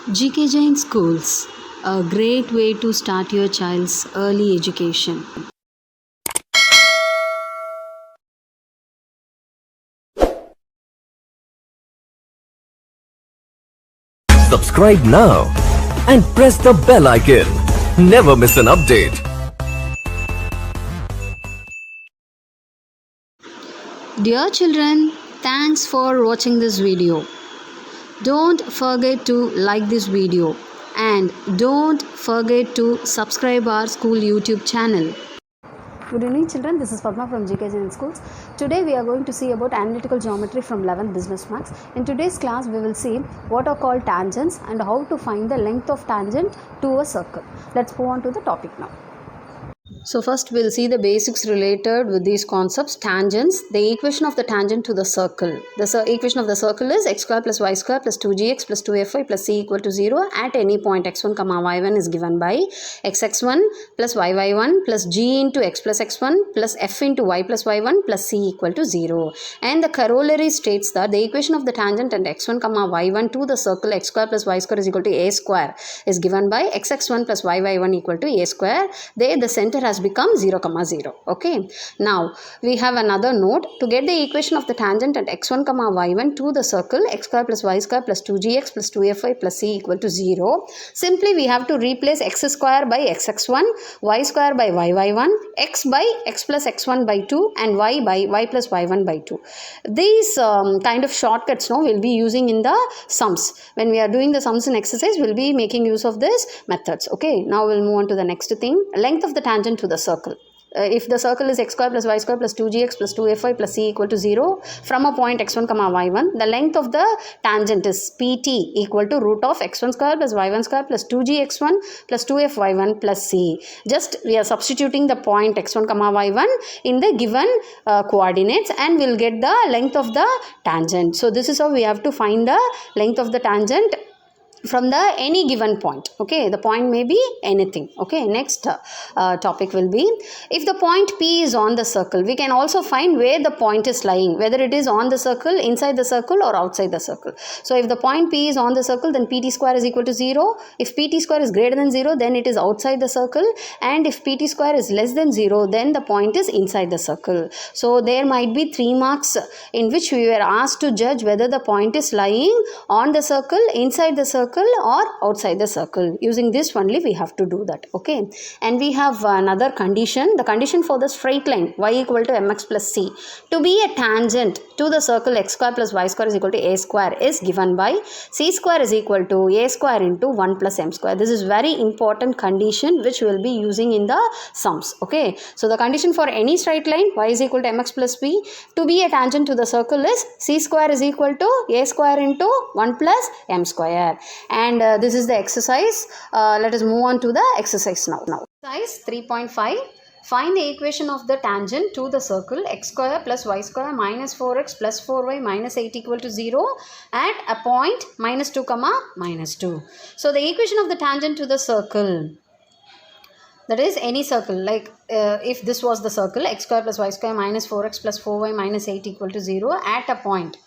GK Jain Schools, a great way to start your child's early education. Subscribe now and press the bell icon. Never miss an update. Dear children, thanks for watching this video. Don't forget to like this video and don't forget to subscribe our school YouTube channel. Good evening children, this is Padma from GK Jain Schools. Today we are going to see about analytical geometry from 11th Business Maths. In today's class we will see what are called tangents and how to find the length of tangent to a circle. Let's move on to the topic now. So first we'll see the basics related with these concepts. Tangents, the equation of the tangent to the circle. The equation of the circle is x square plus y square plus 2gx plus 2fy plus c equal to 0 at any point x1 comma y1 is given by xx1 plus yy1 plus g into x plus x1 plus f into y plus y1 plus c equal to 0. And the corollary states that the equation of the tangent and x1 comma y1 to the circle x square plus y square is equal to a square is given by xx1 plus yy1 equal to a square. There the center has become 0 comma 0. Okay, now we have another note. To get the equation of the tangent at x1 comma y1 to the circle x square plus y square plus 2gx plus 2fy plus c equal to 0, simply we have to replace x square by xx1, y square by yy1, x by x plus x1 by 2 and y by y plus y1 by 2. These kind of shortcuts now we'll be using in the sums. When we are doing the sums in exercise, we'll be making use of these methods. Okay, now we'll move on to the next thing. Length of the tangent to the circle. If the circle is x square plus y square plus 2gx plus 2fy plus c equal to 0 from a point x1 comma y1, the length of the tangent is pt equal to root of x1 square plus y1 square plus 2gx1 plus 2fy1 plus c. Just we are substituting the point x1 comma y1 in the given coordinates and we'll get the length of the tangent. So this is how we have to find the length of the tangent from the any given point. Okay, the point may be anything. Okay, next topic will be, if the point P is on the circle, we can also find where the point is lying, whether it is on the circle, inside the circle or outside the circle. So if the point P is on the circle, then PT square is equal to 0. If PT square is greater than 0, then it is outside the circle, and if PT square is less than 0, then the point is inside the circle. So there might be 3 marks in which we were asked to judge whether the point is lying on the circle, inside the circle or outside the circle. Using this only we have to do that. Okay, and we have another condition. The condition for the straight line y equal to mx plus c to be a tangent to the circle x square plus y square is equal to a square is given by c square is equal to a square into 1 plus m square. This is very important condition which we will be using in the sums. Okay, so the condition for any straight line y is equal to mx plus b to be a tangent to the circle is c square is equal to a square into 1 plus m square. And this is the exercise. Let us move on to the exercise now. Exercise 3.5. Find the equation of the tangent to the circle x square plus y square minus 4x plus 4y minus 8 equal to 0 at a point minus 2 comma minus 2. So the equation of the tangent to the circle, that is any circle, like if this was the circle x square plus y square minus 4x plus 4y minus 8 equal to 0 at a point,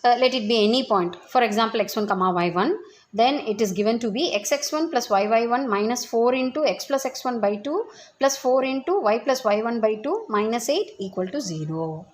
let it be any point, for example x1 comma y1, then it is given to be xx1 plus yy1 minus 4 into x plus x1 by 2 plus 4 into y plus y1 by 2 minus 8 equal to 0.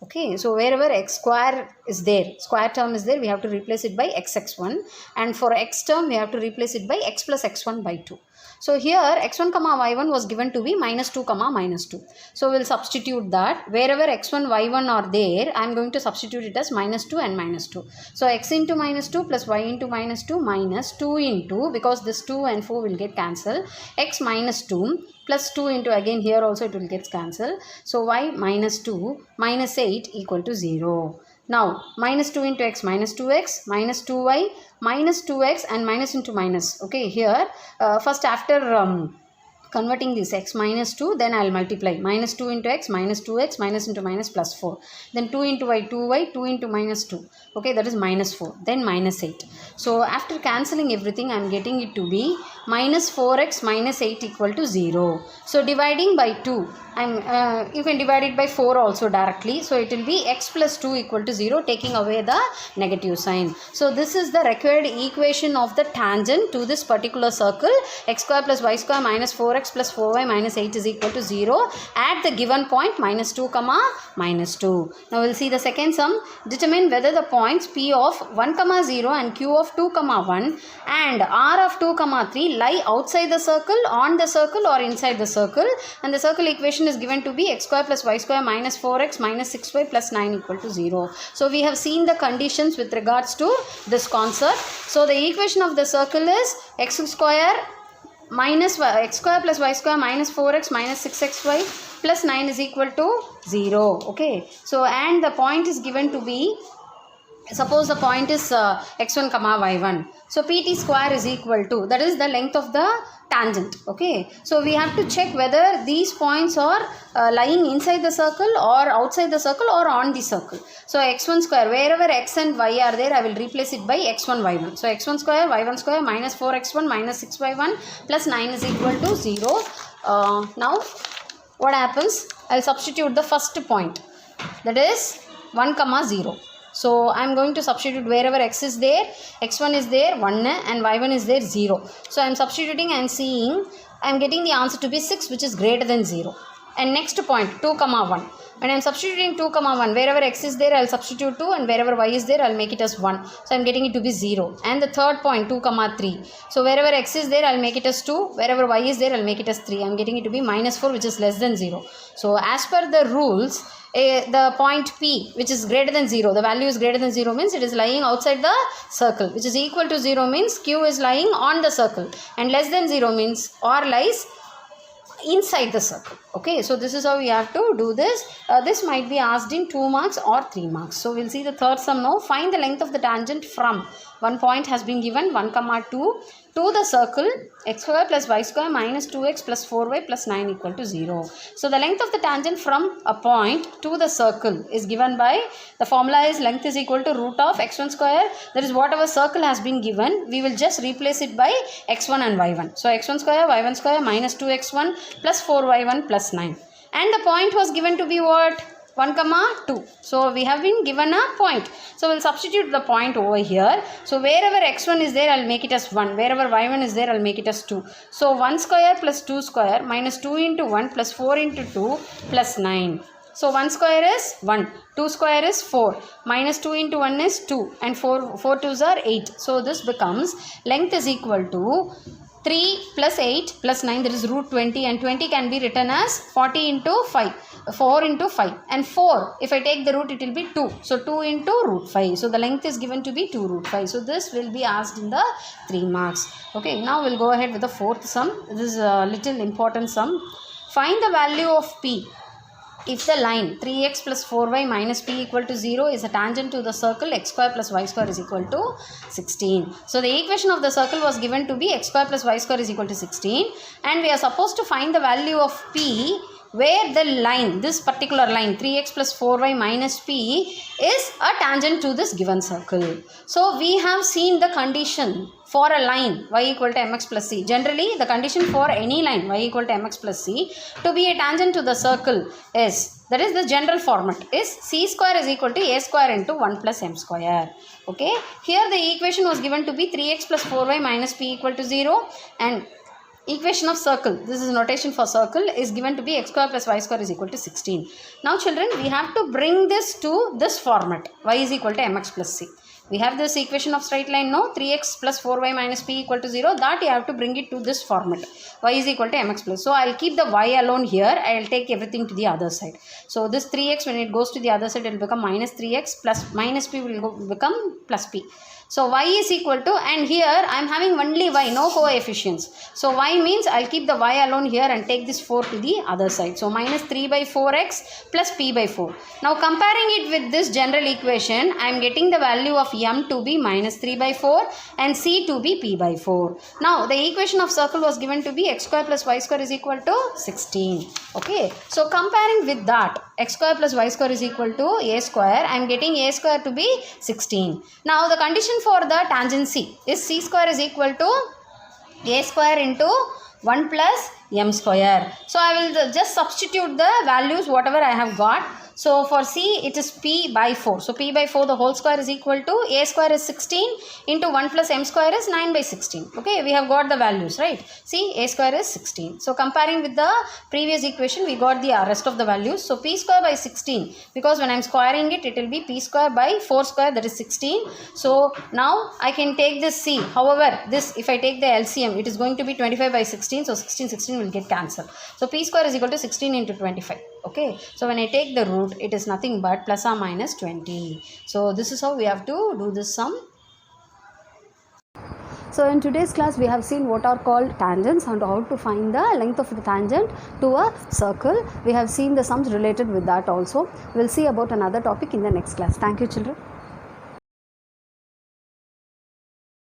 Okay, so wherever x square is there, square term is there, we have to replace it by xx1, and for x term we have to replace it by x plus x1 by 2. So here x1 comma y1 was given to be minus 2 comma minus 2. So we'll substitute that. Wherever x1 y1 are there, I am going to substitute it as minus 2 and minus 2. So x into minus 2 plus y into minus 2 minus 2 into, because this 2 and 4 will get cancelled, x minus 2 plus 2 into, again here also it will get cancelled. So y minus 2 minus 8 equal to 0. Now minus 2 into x minus 2x minus 2y minus 2x and minus into minus. Okay, here first after converting this x minus 2, then I will multiply minus 2 into x, minus 2x, minus into minus plus 4, then 2 into y, 2y, 2 into minus 2, okay, that is minus 4, then minus 8. So after cancelling everything, I am getting it to be minus 4x minus 8 equal to 0. So dividing by 2, you can divide it by 4 also directly. So it will be x plus 2 equal to 0, taking away the negative sign. So this is the required equation of the tangent to this particular circle. X square plus y square minus 4x plus 4y minus 8 is equal to 0 at the given point minus 2 comma minus 2. Now we will see the second sum. Determine whether the points P of 1 comma 0 and Q of 2 comma 1 and R of 2 comma 3 lie outside the circle, on the circle or inside the circle, and the circle equation is given to be x square plus y square minus 4x minus 6y plus 9 equal to 0. So we have seen the conditions with regards to this concept. So the equation of the circle is x square minus x square plus y square minus 4x minus 6xy plus 9 is equal to 0. Okay. So and the point is given to be, suppose the point is x1 comma y1. So pt square is equal to, that is the length of the tangent. Okay. So we have to check whether these points are lying inside the circle or outside the circle or on the circle. So x1 square, wherever x and y are there, I will replace it by x1 y1. So x1 square y1 square minus 4x1 minus 6y1 plus 9 is equal to 0. Now what happens? I will substitute the first point, that is 1 comma 0. So I am going to substitute wherever x is there, x1 is there 1 and y1 is there 0. So I am substituting and seeing, I am getting the answer to be 6, which is greater than 0. And next point 2 comma 1. When I am substituting 2 comma 1, wherever x is there I will substitute 2 and wherever y is there I will make it as 1. So I am getting it to be 0. And the third point 2 comma 3. So wherever x is there I will make it as 2, wherever y is there I will make it as 3. I am getting it to be minus 4, which is less than 0. So as per the rules, the point P, which is greater than 0, the value is greater than 0 means it is lying outside the circle, which is equal to 0 means Q is lying on the circle, and less than 0 means R lies inside the circle. Okay, so this is how we have to do this. This might be asked in 2 marks or 3 marks. So we'll see the third sum now. Find the length of the tangent from, one point has been given 1 comma 2 to the circle x square plus y square minus 2x plus 4y plus 9 equal to 0. So the length of the tangent from a point to the circle is given by, the formula is length is equal to root of x1 square, that is whatever circle has been given, we will just replace it by x1 and y1. So x1 square y1 square minus 2x1 plus 4y1 plus 9. And the point was given to be what? 1 comma 2. So we have been given a point. So we'll substitute the point over here. So wherever x1 is there, I'll make it as 1. Wherever y1 is there, I'll make it as 2. So 1 square plus 2 square minus 2 into 1 plus 4 into 2 plus 9. So 1 square is 1. 2 square is 4. Minus 2 into 1 is 2. And 4 2s are 8. So this becomes length is equal to 3 plus 8 plus 9, that is root 20, and 20 can be written as 40 into 5. 4 into 5, and 4, if I take the root, it will be 2. So 2 into root 5. So the length is given to be 2 root 5. So this will be asked in the 3 marks. Okay, now we'll go ahead with the fourth sum. This is a little important sum. Find the value of P if the line 3x plus 4y minus p equal to 0 is a tangent to the circle x square plus y square is equal to 16. So the equation of the circle was given to be x square plus y square is equal to 16, and we are supposed to find the value of p where the line, this particular line 3x plus 4y minus p is a tangent to this given circle. So we have seen the condition for a line y equal to mx plus c. Generally the condition for any line y equal to mx plus c to be a tangent to the circle is, that is the general format is c square is equal to a square into 1 plus m square. Okay, here the equation was given to be 3x plus 4y minus p equal to 0, and equation of circle, this is notation for circle, is given to be x square plus y square is equal to 16. Now children, we have to bring this to this format, y is equal to mx plus c. We have this equation of straight line now, 3x plus 4y minus p equal to 0, that you have to bring it to this format, y is equal to mx plus. So I will keep the y alone here, I will take everything to the other side. So this 3x, when it goes to the other side, it will become minus 3x plus minus p will become plus p. So y is equal to, and here I am having only y, no coefficients. So y means I'll keep the y alone here and take this 4 to the other side. So minus 3 by 4x plus p by 4. Now comparing it with this general equation, I am getting the value of m to be minus 3 by 4 and c to be p by 4. Now the equation of circle was given to be x square plus y square is equal to 16. Okay, so comparing with that, x square plus y square is equal to a square, I am getting a square to be 16. Now the condition for the tangent c is c square is equal to a square into 1 plus m square. So I will just substitute the values whatever I have got. So for c it is p by 4. So p by 4 the whole square is equal to a square is 16 into 1 plus m square is 9 by 16. Okay, we have got the values, right? See, a square is 16. So comparing with the previous equation, we got the rest of the values. So p square by 16, because when I am squaring it, it will be p square by 4 square, that is 16. So now I can take this c. However, this if I take the LCM, it is going to be 25 by 16. So 16 will get cancelled. So p square is equal to 16 into 25. Okay, so when I take the root, it is nothing but plus or minus 20. So this is how we have to do this sum. So in today's class we have seen what are called tangents and how to find the length of the tangent to a circle. We have seen the sums related with that also. We'll see about another topic in the next class. Thank you, children.